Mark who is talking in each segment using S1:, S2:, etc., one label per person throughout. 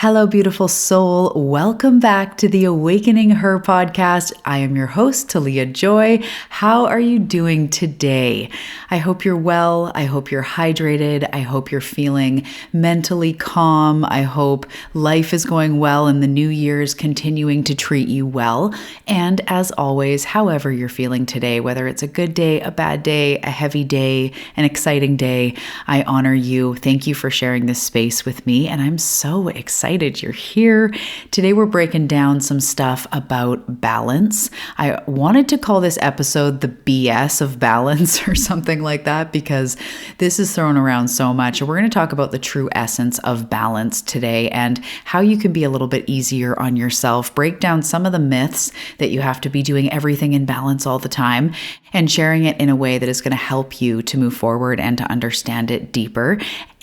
S1: Hello, beautiful soul. Welcome back to the Awakening Her podcast. I am your host, Talia Joy. How are you doing today? I hope you're well. I hope you're hydrated. I hope you're feeling mentally calm. I hope life is going well and the new year is continuing to treat you well. And as always, however you're feeling today, whether it's a good day, a bad day, a heavy day, an exciting day, I honor you. Thank you for sharing this space with me. And I'm so excited you're here. Today we're breaking down some stuff about balance. I wanted to call this episode the BS of balance or something like that because this is thrown around so much. We're going to talk about the true essence of balance today and how you can be a little bit easier on yourself, break down some of the myths that you have to be doing everything in balance all the time, and sharing it in a way that is going to help you to move forward and to understand it deeper.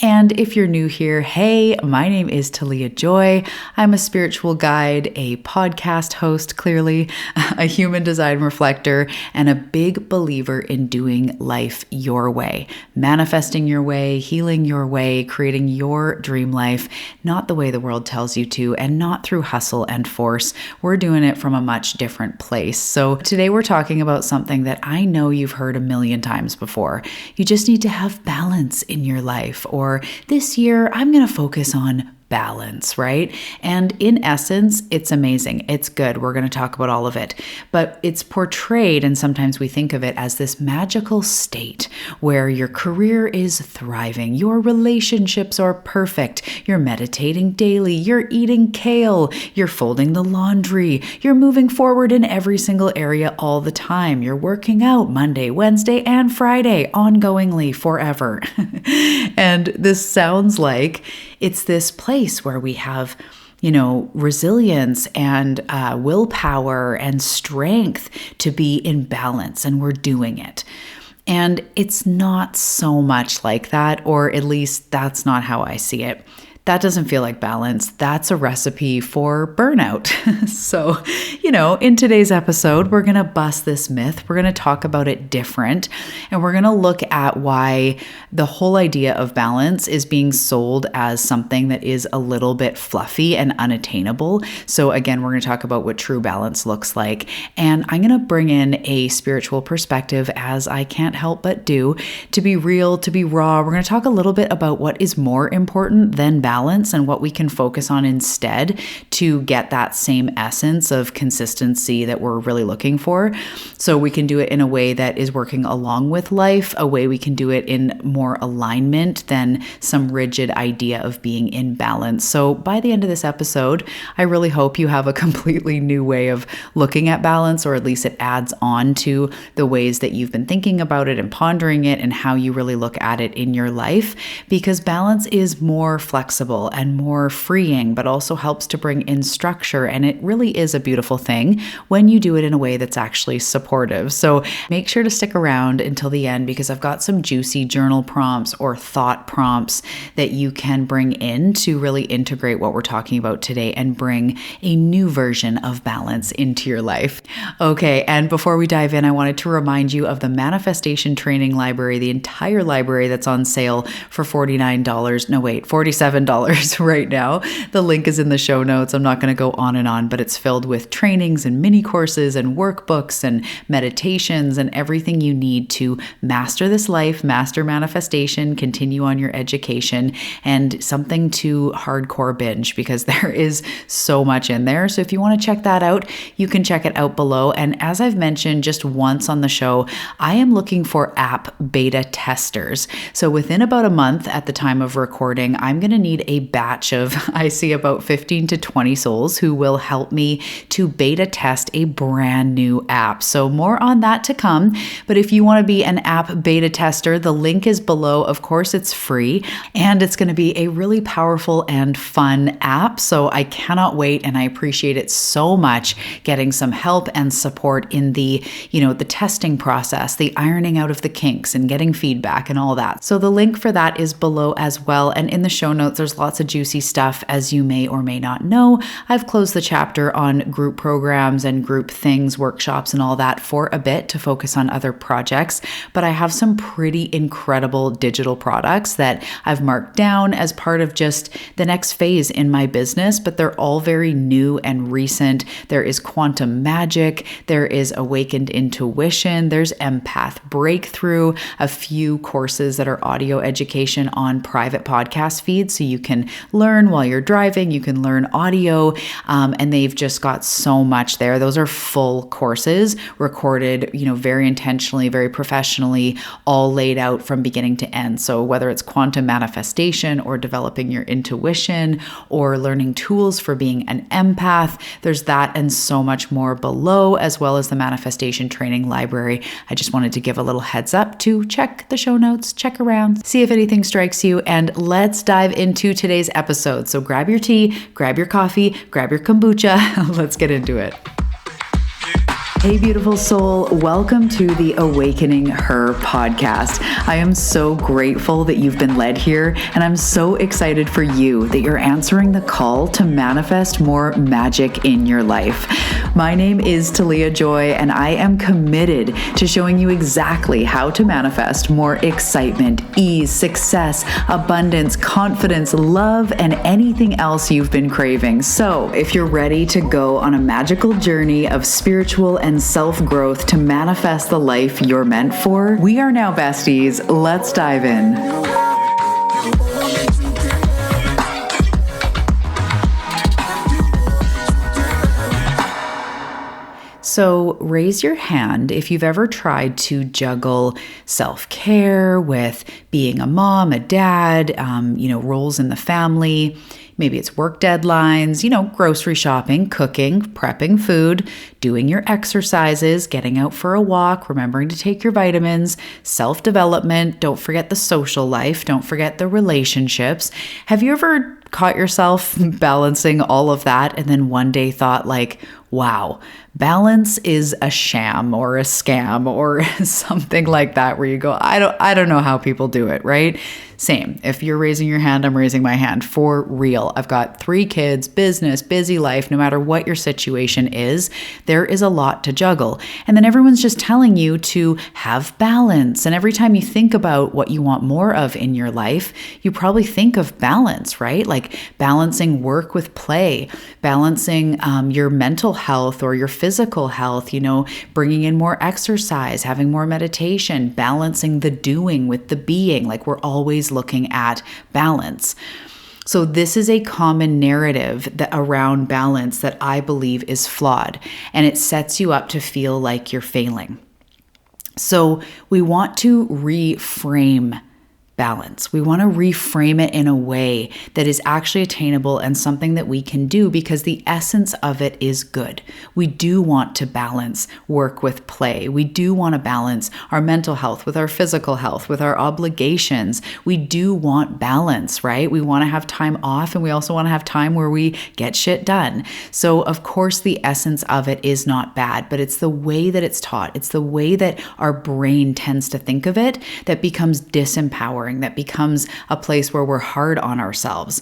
S1: And if you're new here, hey, my name is Talia Joy. I'm a spiritual guide, a podcast host, clearly, a human design reflector, and a big believer in doing life your way, manifesting your way, healing your way, creating your dream life, not the way the world tells you to, and not through hustle and force. We're doing it from a much different place. So today we're talking about something that I know you've heard a million times before. You just need to have balance in your life, or this year, I'm going to focus on balance, right? And in essence, it's amazing. It's good. We're going to talk about all of it. But it's portrayed, and sometimes we think of it as this magical state where your career is thriving, your relationships are perfect, you're meditating daily, you're eating kale, you're folding the laundry, you're moving forward in every single area all the time, you're working out Monday, Wednesday, and Friday, ongoingly, forever. And this sounds like it's this place where we have, resilience and willpower and strength to be in balance, and we're doing it. And it's not so much like that, or at least that's not how I see it. That doesn't feel like balance. That's a recipe for burnout. So, in today's episode, we're going to bust this myth. We're going to talk about it different. And we're going to look at why the whole idea of balance is being sold as something that is a little bit fluffy and unattainable. So again, we're going to talk about what true balance looks like. And I'm going to bring in a spiritual perspective, as I can't help but do, to be real, to be raw. We're going to talk a little bit about what is more important than balance and what we can focus on instead to get that same essence of consistency that we're really looking for. So we can do it in a way that is working along with life, a way we can do it in more alignment than some rigid idea of being in balance. So by the end of this episode, I really hope you have a completely new way of looking at balance, or at least it adds on to the ways that you've been thinking about it and pondering it and how you really look at it in your life, because balance is more flexible and more freeing, but also helps to bring in structure. And it really is a beautiful thing when you do it in a way that's actually supportive. So make sure to stick around until the end, because I've got some juicy journal prompts or thought prompts that you can bring in to really integrate what we're talking about today and bring a new version of balance into your life. Okay, and before we dive in, I wanted to remind you of the Manifestation Training Library, the entire library that's on sale for $47 right now. The link is in the show notes. I'm not going to go on, but it's filled with trainings and mini courses and workbooks and meditations and everything you need to master this life, master manifestation, continue on your education, and something to hardcore binge, because there is so much in there. So if you want to check that out, you can check it out below. And as I've mentioned just once on the show, I am looking for app beta testers. So within about a month at the time of recording, I'm going to need a batch of, I see about 15 to 20 souls who will help me to beta test a brand new app. So more on that to come. But if you want to be an app beta tester, the link is below. Of course, it's free, and it's going to be a really powerful and fun app. So I cannot wait, and I appreciate it so much getting some help and support in the testing process, the ironing out of the kinks and getting feedback and all that. So the link for that is below as well. And in the show notes, there's there's lots of juicy stuff. As you may or may not know, I've closed the chapter on group programs and group things, workshops, and all that for a bit to focus on other projects. But I have some pretty incredible digital products that I've marked down as part of just the next phase in my business, but they're all very new and recent. There is quantum magic, there is awakened intuition, there's empath breakthrough, a few courses that are audio education on private podcast feeds, so you can learn while you're driving, you can learn audio, and they've just got so much there. Those are full courses recorded, very intentionally, very professionally, all laid out from beginning to end. So whether it's quantum manifestation or developing your intuition or learning tools for being an empath, there's that and so much more below, as well as the manifestation training library. I just wanted to give a little heads up to check the show notes, check around, see if anything strikes you, and let's dive into today's episode. So grab your tea, grab your coffee, grab your kombucha. Let's get into it. Hey, beautiful soul. Welcome to the Awakening Her podcast. I am so grateful that you've been led here, and I'm so excited for you that you're answering the call to manifest more magic in your life. My name is Talia Joy, and I am committed to showing you exactly how to manifest more excitement, ease, success, abundance, confidence, love, and anything else you've been craving. So if you're ready to go on a magical journey of spiritual and self-growth to manifest the life you're meant for, we are now besties. Let's dive in. So raise your hand if you've ever tried to juggle self-care with being a mom, a dad, roles in the family. Maybe it's work deadlines, grocery shopping, cooking, prepping food, doing your exercises, getting out for a walk, remembering to take your vitamins, self-development. Don't forget the social life. Don't forget the relationships. Have you ever caught yourself balancing all of that and then one day thought wow, balance is a sham or a scam or something like that, where you go, I don't know how people do it, right? Same. If you're raising your hand, I'm raising my hand for real. I've got 3 kids, business, busy life. No matter what your situation is, there is a lot to juggle. And then everyone's just telling you to have balance. And every time you think about what you want more of in your life, you probably think of balance, right? Like balancing work with play, balancing your mental health or your physical health, bringing in more exercise, having more meditation, balancing the doing with the being. Like we're always looking at balance. So this is a common narrative around balance that I believe is flawed, and it sets you up to feel like you're failing. So we want to reframe balance. We want to reframe it in a way that is actually attainable and something that we can do, because the essence of it is good. We do want to balance work with play. We do want to balance our mental health with our physical health, with our obligations. We do want balance, right? We want to have time off, and we also want to have time where we get shit done. So of course the essence of it is not bad, but it's the way that it's taught. It's the way that our brain tends to think of it that becomes disempowering, that becomes a place where we're hard on ourselves.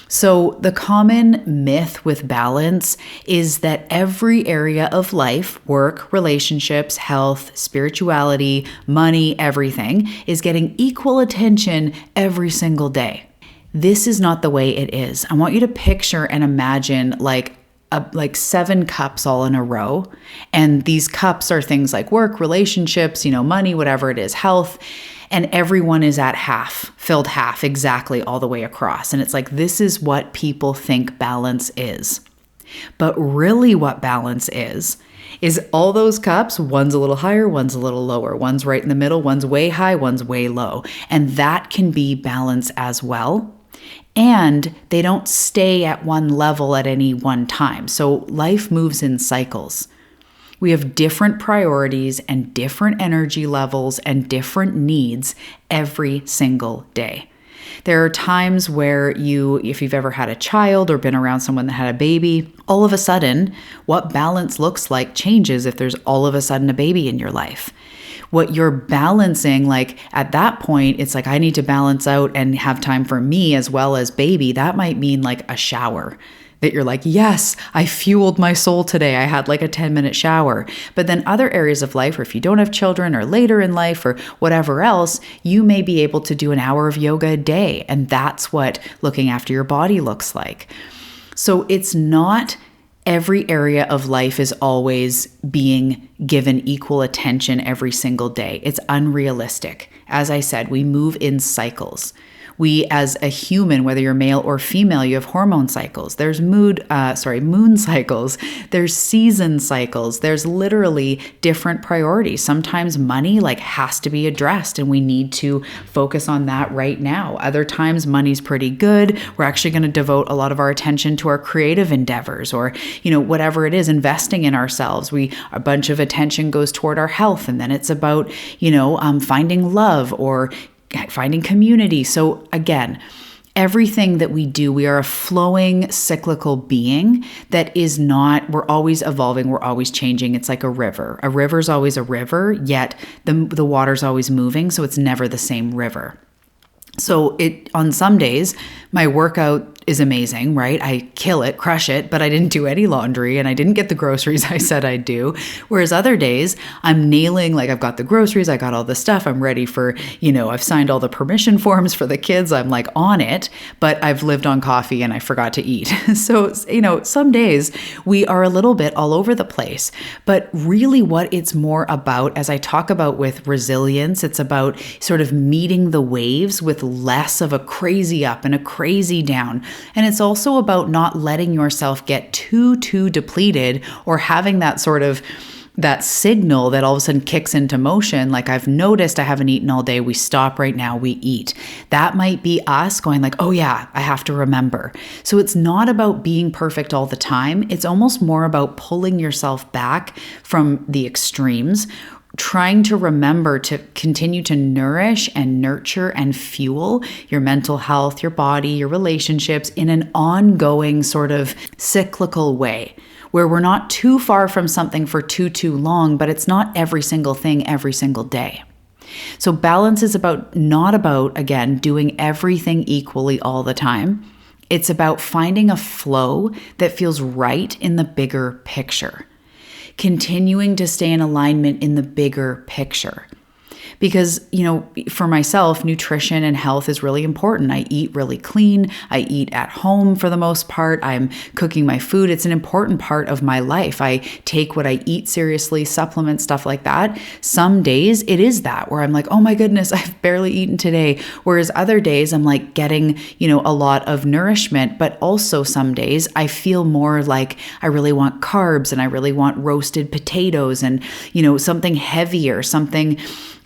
S1: So the common myth with balance is that every area of life, work, relationships, health, spirituality, money, everything is getting equal attention every single day. This is not the way it is. I want you to picture and imagine like 7 cups all in a row. And these cups are things like work, relationships, money, whatever it is, health. And everyone is at half, filled half exactly all the way across. And it's like, this is what people think balance is. But really what balance is all those cups, one's a little higher, one's a little lower, one's right in the middle, one's way high, one's way low. And that can be balance as well. And they don't stay at one level at any one time. So life moves in cycles. We have different priorities and different energy levels and different needs every single day. There are times where if you've ever had a child or been around someone that had a baby, all of a sudden, what balance looks like changes if there's all of a sudden a baby in your life. What you're balancing, like at that point, it's like, I need to balance out and have time for me as well as baby. That might mean like a shower. That you're like, yes, I fueled my soul today. I had like a 10-minute shower. But then other areas of life, or if you don't have children or later in life or whatever else, you may be able to do an hour of yoga a day. And that's what looking after your body looks like. So it's not every area of life is always being given equal attention every single day. It's unrealistic. As I said, we move in cycles. We, as a human, whether you're male or female, you have hormone cycles. There's moon cycles. There's season cycles. There's literally different priorities. Sometimes money has to be addressed and we need to focus on that right now. Other times money's pretty good. We're actually going to devote a lot of our attention to our creative endeavors or, whatever it is, investing in ourselves. A bunch of attention goes toward our health, and then it's about, finding love or finding community. So again, everything that we do, we are a flowing cyclical being that is not, we're always evolving, we're always changing. It's like a river. A river's always a river, yet the water's always moving, so it's never the same river. So on some days, my workout is amazing, right? I kill it, crush it, but I didn't do any laundry and I didn't get the groceries I said I'd do. Whereas other days I'm nailing, I've got the groceries, I got all the stuff, I'm ready for, I've signed all the permission forms for the kids, I'm on it, but I've lived on coffee and I forgot to eat. So, some days we are a little bit all over the place, but really what it's more about, as I talk about with resilience, it's about sort of meeting the waves with less of a crazy up and a crazy down. And it's also about not letting yourself get too depleted or having that sort of that signal that all of a sudden kicks into motion. I've noticed I haven't eaten all day. We stop right now, we eat. That might be us going oh yeah, I have to remember. So it's not about being perfect all the time. It's almost more about pulling yourself back from the extremes, trying to remember to continue to nourish and nurture and fuel your mental health, your body, your relationships in an ongoing sort of cyclical way where we're not too far from something for too long, but it's not every single thing every single day. So balance is not about, again, doing everything equally all the time. It's about finding a flow that feels right in the bigger picture. Continuing to stay in alignment in the bigger picture. Because, for myself, nutrition and health is really important. I eat really clean. I eat at home for the most part. I'm cooking my food. It's an important part of my life. I take what I eat seriously, supplements, stuff like that. Some days it is that where I'm oh my goodness, I've barely eaten today. Whereas other days I'm getting, a lot of nourishment, but also some days I feel more I really want carbs and I really want roasted potatoes and, something heavier, something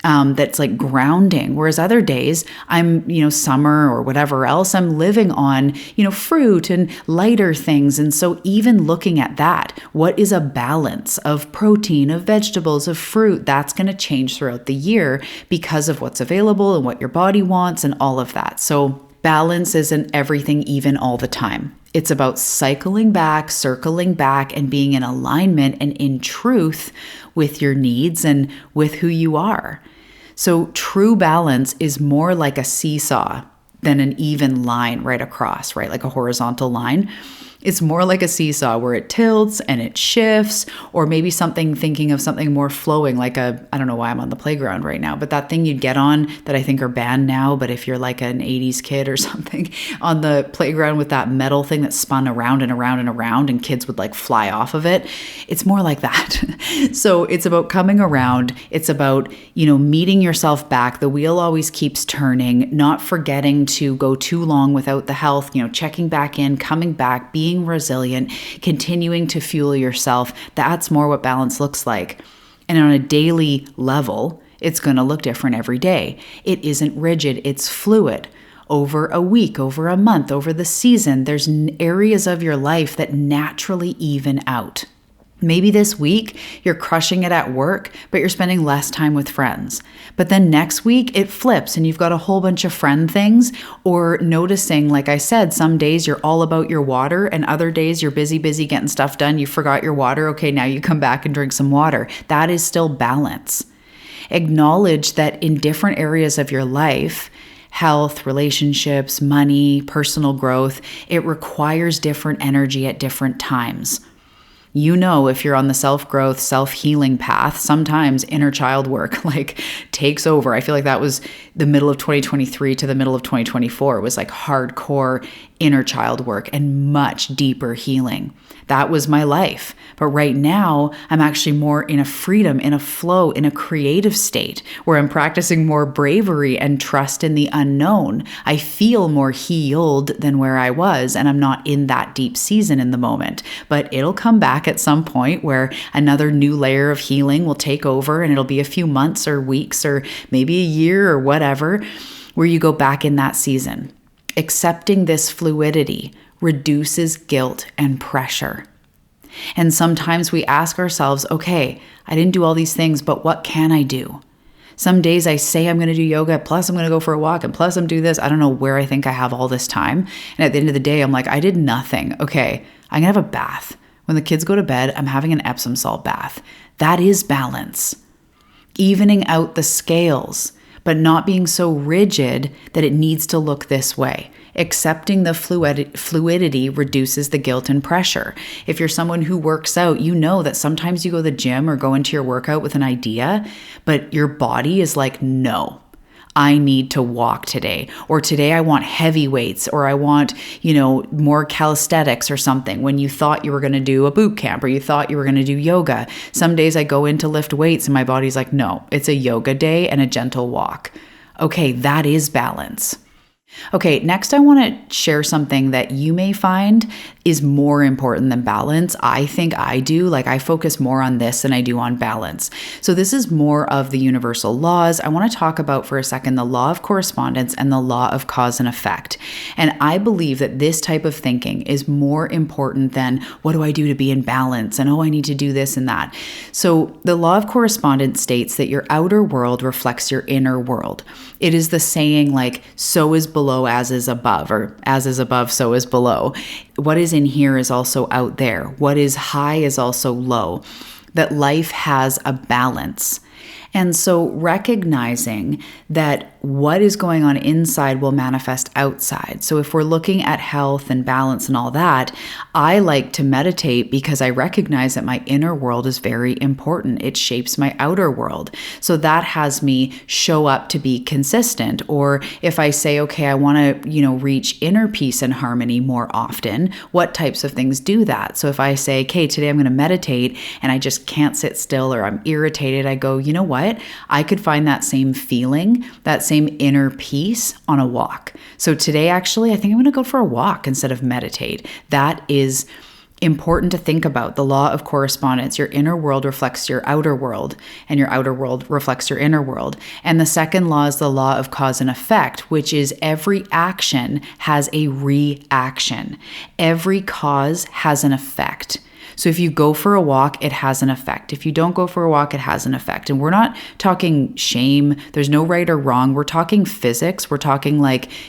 S1: that's grounding. Whereas other days I'm, summer or whatever else, I'm living on, fruit and lighter things. And so even looking at that, what is a balance of protein, of vegetables, of fruit, that's going to change throughout the year because of what's available and what your body wants and all of that. So balance isn't everything even all the time. It's about cycling back, circling back, and being in alignment and in truth with your needs and with who you are. So true balance is more like a seesaw than an even line right across, right? Like a horizontal line. It's more like a seesaw where it tilts and it shifts, or maybe thinking of something more flowing, I don't know why I'm on the playground right now, but that thing you'd get on that I think are banned now, but if you're an 80s kid or something on the playground with that metal thing that spun around and around and around and kids would fly off of it, it's more like that. So it's about coming around. It's about, meeting yourself back. The wheel always keeps turning, not forgetting to go too long without the health, checking back in, coming back, being resilient, continuing to fuel yourself. That's more what balance looks like. And on a daily level, it's going to look different every day. It isn't rigid, it's fluid. Over a week, over a month, over the season, there's areas of your life that naturally even out. Maybe this week you're crushing it at work, but you're spending less time with friends. But then next week it flips and you've got a whole bunch of friend things, or noticing, like I said, some days you're all about your water and other days you're busy getting stuff done. You forgot your water. Okay, now you come back and drink some water. That is still balance. Acknowledge that in different areas of your life, health, relationships, money, personal growth, it requires different energy at different times. You know, if you're on the self-growth, self-healing path, sometimes inner child work takes over. I feel like that was the middle of 2023 to the middle of 2024. It was like hardcore inner child work and much deeper healing. That was my life. But right now, I'm actually more in a freedom, in a flow, in a creative state where I'm practicing more bravery and trust in the unknown. I feel more healed than where I was, and I'm not in that deep season in the moment. But it'll come back at some point where another new layer of healing will take over, and it'll be a few months or weeks or maybe a year or whatever, where you go back in that season. Accepting this fluidity reduces guilt and pressure. And sometimes we ask ourselves, okay, I didn't do all these things, but what can I do? Some days I say I'm going to do yoga, plus I'm going to go for a walk, and plus I'm doing this. I don't know where I think I have all this time. And at the end of the day, I'm like, I did nothing. Okay, I'm going to have a bath. When the kids go to bed, I'm having an Epsom salt bath. That is balance. Evening out the scales, but not being so rigid that it needs to look this way. Accepting the fluidity reduces the guilt and pressure. If you're someone who works out, you know that sometimes you go to the gym or go into your workout with an idea, but your body is like, no, I need to walk today, or today I want heavy weights, or I want, more calisthenics or something. When you thought you were going to do a boot camp or you thought you were going to do yoga, some days I go in to lift weights and my body's like, no, it's a yoga day and a gentle walk. Okay, that is balance. Okay, next I want to share something that you may find is more important than balance. I think I do. I focus more on this than I do on balance. So this is more of the universal laws. I want to talk about for a second the law of correspondence and the law of cause and effect. And I believe that this type of thinking is more important than what do I do to be in balance and I need to do this and that. So the law of correspondence states that your outer world reflects your inner world. It is the saying so is below as is above, or as is above, so is below. What is in here is also out there. What is high is also low. That life has a balance. And so recognizing that what is going on inside will manifest outside. So if we're looking at health and balance and all that, I like to meditate because I recognize that my inner world is very important. It shapes my outer world. So that has me show up to be consistent. Or if I say, okay, I want to, reach inner peace and harmony more often, what types of things do that? So if I say, okay, today I'm going to meditate and I just can't sit still or I'm irritated, I go, you know what? I could find that same feeling, that same inner peace on a walk. So today, actually, I think I'm going to go for a walk instead of meditate. That is important to think about. The law of correspondence. Your inner world reflects your outer world, and your outer world reflects your inner world. And the second law is the law of cause and effect, which is every action has a reaction. Every cause has an effect. So if you go for a walk, it has an effect. If you don't go for a walk, it has an effect. And we're not talking shame. There's no right or wrong. We're talking physics. We're talking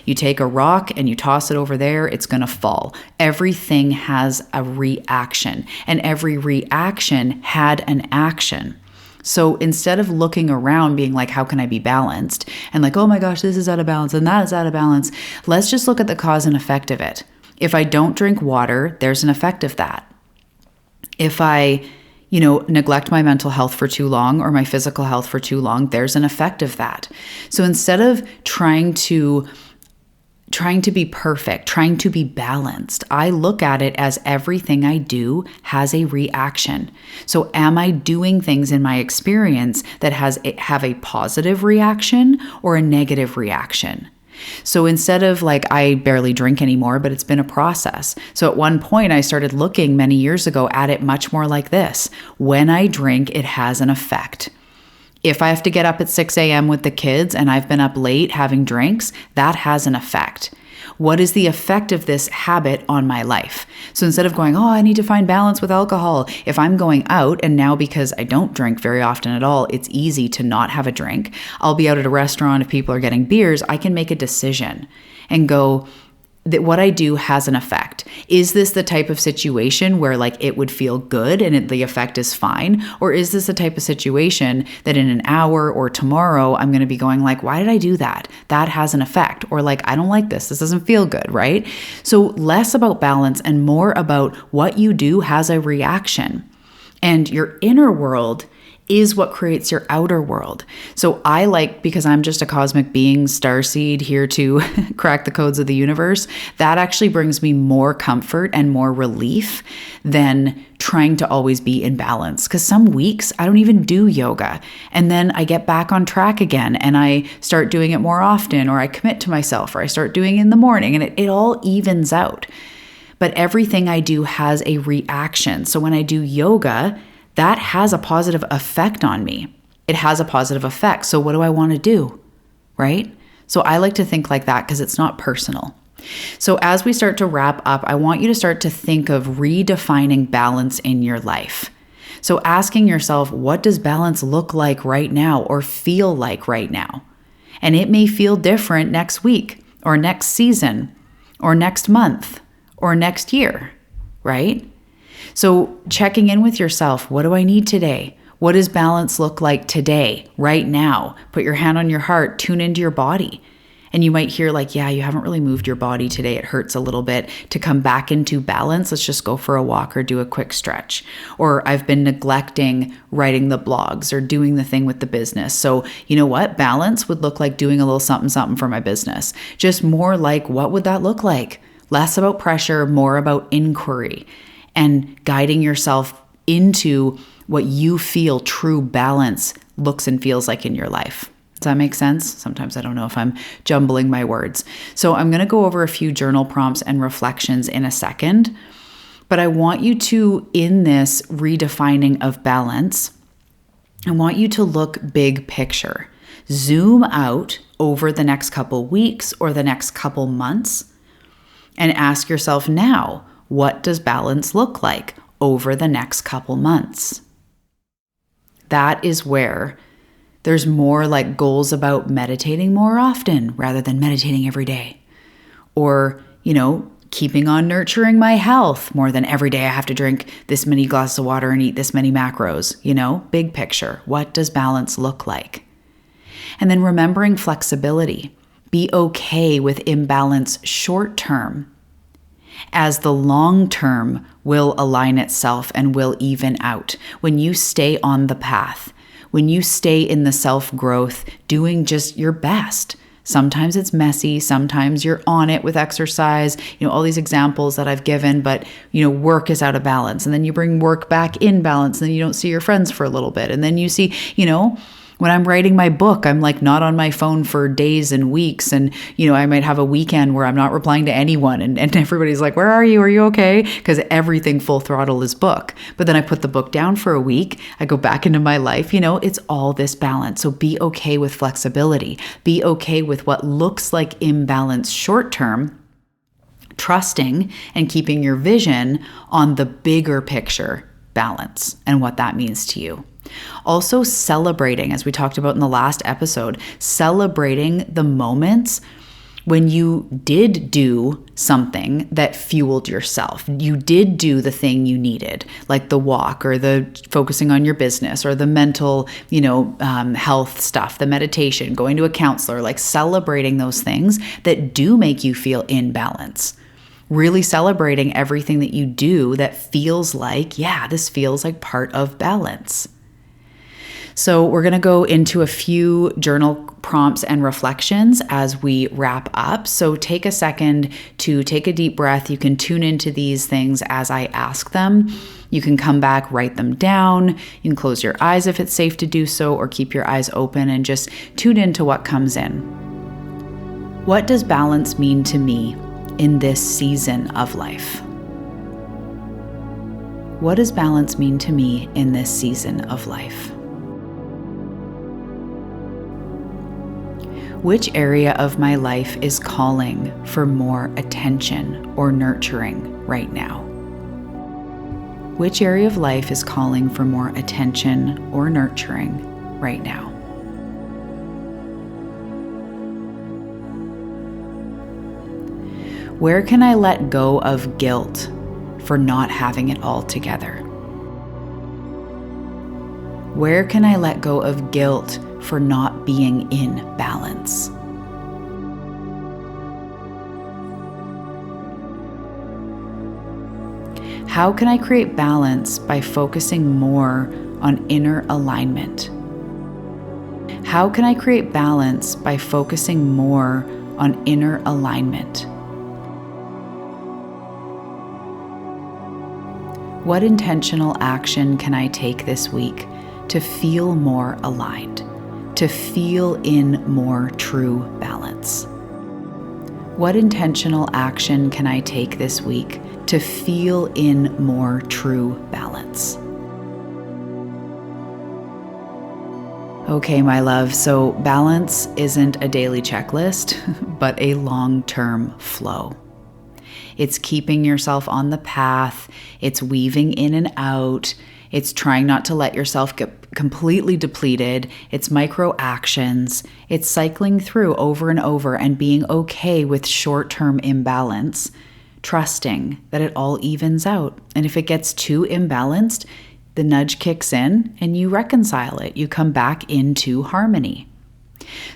S1: you take a rock and you toss it over there, it's going to fall. Everything has a reaction, and every reaction had an action. So instead of looking around being how can I be balanced? And oh my gosh, this is out of balance and that is out of balance. Let's just look at the cause and effect of it. If I don't drink water, there's an effect of that. If I, neglect my mental health for too long or my physical health for too long, there's an effect of that. So instead of trying to be perfect, trying to be balanced, I look at it as everything I do has a reaction. So am I doing things in my experience that have a positive reaction or a negative reaction? So instead of I barely drink anymore, but it's been a process. So at one point I started looking many years ago at it much more like this. When I drink, it has an effect. If I have to get up at 6 a.m. with the kids and I've been up late having drinks, that has an effect. What is the effect of this habit on my life? So instead of going, I need to find balance with alcohol, if I'm going out and now because I don't drink very often at all, it's easy to not have a drink. I'll be out at a restaurant if people are getting beers, I can make a decision and go, that what I do has an effect. Is this the type of situation where like it would feel good and the effect is fine? Or is this the type of situation that in an hour or tomorrow, I'm going to be going like, why did I do that? That has an effect. Or like, I don't like this. This doesn't feel good, right? So less about balance and more about what you do has a reaction. And your inner world is what creates your outer world. So I like, because I'm just a cosmic being, starseed here to crack the codes of the universe, that actually brings me more comfort and more relief than trying to always be in balance. Because some weeks I don't even do yoga. And then I get back on track again and I start doing it more often, or I commit to myself, or I start doing it in the morning, and it all evens out. But everything I do has a reaction. So when I do yoga, that has a positive effect on me. It has a positive effect. So what do I want to do? Right? So I like to think like that because it's not personal. So as we start to wrap up, I want you to start to think of redefining balance in your life. So asking yourself, what does balance look like right now or feel like right now? And it may feel different next week or next season or next month or next year, right? So checking in with yourself, what do I need today? What does balance look like today, right now? Put your hand on your heart, tune into your body. And you might hear like, yeah, you haven't really moved your body today. It hurts a little bit. To come back into balance, let's just go for a walk or do a quick stretch. Or I've been neglecting writing the blogs or doing the thing with the business. So you know what? Balance would look like doing a little something for my business. Just more like, what would that look like? Less about pressure, more about inquiry. And guiding yourself into what you feel true balance looks and feels like in your life. Does that make sense? Sometimes I don't know if I'm jumbling my words. So I'm going to go over a few journal prompts and reflections in a second. But I want you to, in this redefining of balance, I want you to look big picture. Zoom out over the next couple weeks or the next couple months and ask yourself now, what does balance look like over the next couple months? That is where there's more like goals about meditating more often rather than meditating every day. Or, keeping on nurturing my health more than every day I have to drink this many glasses of water and eat this many macros. Big picture. What does balance look like? And then remembering flexibility. Be okay with imbalance short term, as the long term will align itself and will even out. When you stay on the path, when you stay in the self-growth, doing just your best. Sometimes it's messy, sometimes you're on it with exercise, all these examples that I've given, but work is out of balance. And then you bring work back in balance, and then you don't see your friends for a little bit. And then you see, when I'm writing my book, I'm like not on my phone for days and weeks. And, I might have a weekend where I'm not replying to anyone. And everybody's like, where are you? Are you okay? Because everything full throttle is book. But then I put the book down for a week. I go back into my life. It's all this balance. So be okay with flexibility. Be okay with what looks like imbalance short term, trusting and keeping your vision on the bigger picture balance and what that means to you. Also celebrating, as we talked about in the last episode, celebrating the moments when you did do something that fueled yourself. You did do the thing you needed, like the walk or the focusing on your business or the mental, health stuff, the meditation, going to a counselor, like celebrating those things that do make you feel in balance. Really celebrating everything that you do that feels like, yeah, this feels like part of balance. So we're going to go into a few journal prompts and reflections as we wrap up. So take a second to take a deep breath. You can tune into these things as I ask them. You can come back, write them down. You can close your eyes if it's safe to do so, or keep your eyes open and just tune into what comes in. What does balance mean to me in this season of life? What does balance mean to me in this season of life? Which area of my life is calling for more attention or nurturing right now? Which area of life is calling for more attention or nurturing right now? Where can I let go of guilt for not having it all together? Where can I let go of guilt for not being in balance? How can I create balance by focusing more on inner alignment? How can I create balance by focusing more on inner alignment? What intentional action can I take this week to feel more aligned, to feel in more true balance? What intentional action can I take this week to feel in more true balance? Okay, my love, so balance isn't a daily checklist, but a long-term flow. It's keeping yourself on the path, it's weaving in and out, it's trying not to let yourself get completely depleted, it's micro actions, it's cycling through over and over and being okay with short-term imbalance, trusting that it all evens out. And if it gets too imbalanced, the nudge kicks in and you reconcile it. You come back into harmony.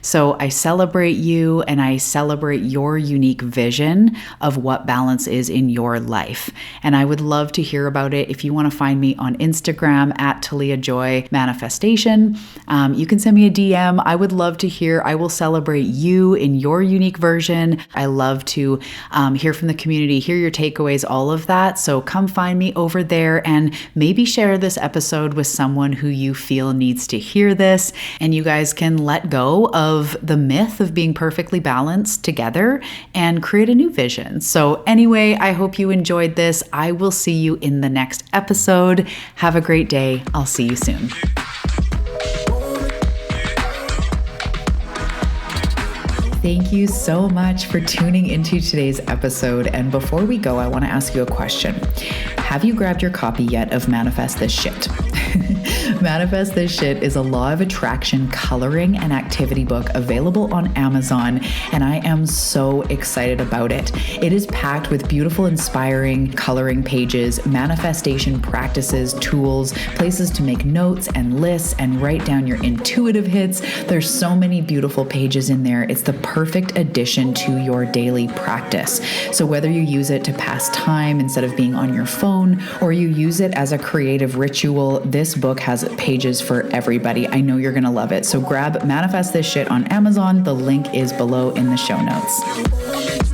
S1: So I celebrate you and I celebrate your unique vision of what balance is in your life. And I would love to hear about it. If you want to find me on Instagram at Talia Joy Manifestation, you can send me a DM. I would love to hear. I will celebrate you in your unique version. I love to hear from the community, hear your takeaways, all of that. So come find me over there and maybe share this episode with someone who you feel needs to hear this. And you guys can let go of the myth of being perfectly balanced together and create a new vision. So anyway, I hope you enjoyed this. I will see you in the next episode. Have a great day. I'll see you soon. Thank you so much for tuning into today's episode. And before we go, I want to ask you a question. Have you grabbed your copy yet of Manifest This Shit? Manifest This Shit is a law of attraction coloring and activity book available on Amazon, and I am so excited about it. It is packed with beautiful, inspiring coloring pages, manifestation practices, tools, places to make notes and lists and write down your intuitive hits. There's so many beautiful pages in there. It's the perfect addition to your daily practice. So whether you use it to pass time instead of being on your phone, or you use it as a creative ritual, this book has pages for everybody. I know you're going to love it. So grab Manifest This Shit on Amazon. The link is below in the show notes.